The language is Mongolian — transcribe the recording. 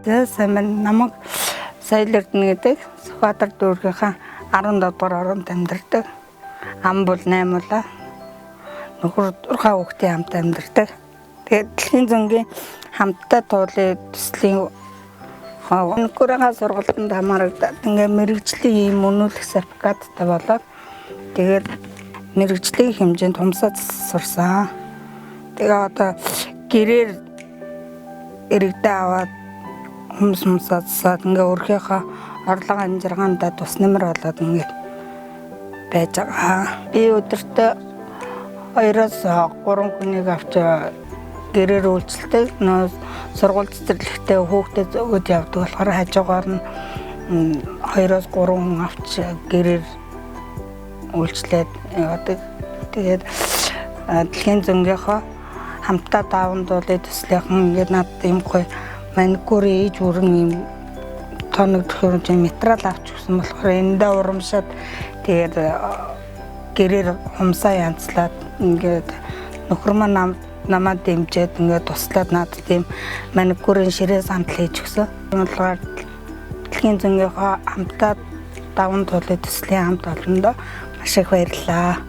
Сайн намайг Соёл Эрдэнэ гэдэг Сүхбаатар дүүргийнхаа 17 дугаар оронд амьдардаг. Ам бол 8 улаа. Нөхөр 6 хүүхдийн хамт амьдардаг. Тэгээд дэлхийн зөнгийн хамтдаа туулын төслийн өнөөрийнхөө сургалтанд хамаарагдаад ингээ мэрэгжлийн ийм өнүүлэх сертификаттай болоод тэгээд мэрэгжлийн хэмжээнд хумсаа сурсан. Тэгээ одоо гэрээр иргэдээ аваад humsаад ингээ өөрийнхөө орлого амжиргаандаа тус нэмэр болоод ингээ байж байгаа. Би өдөртөө 2-3 хүнийг авч гэрээр үйлчлдэг. Сургууль цэцэрлэгтээ хүүхдэд өгөөд явдаг болохоор хажуугаар нь 2-3 хүн авч гэрээр үйлчлээд явдаг. Тэгээд дэлхийн зөнгийнхөө хамтдаа даван дуулын төслийнхэн ингээд надад юм гоё маникюрын ээж бүрэн юм тоног төхөөрөмжийн материал авч өгсөн болохоор эндээ урамшаад тэгээд гэрээр хумсаа янзлаад ингээд нөхөр маань намайг дэмжиж ингээд туслаад надад тийм маникюрын ширээ сандал хийж өгсөн. Болохоор дэлхийн зөнгийнхөө хамтдаа даван туулын төслийн хамт олондоо маш их баярлалаа.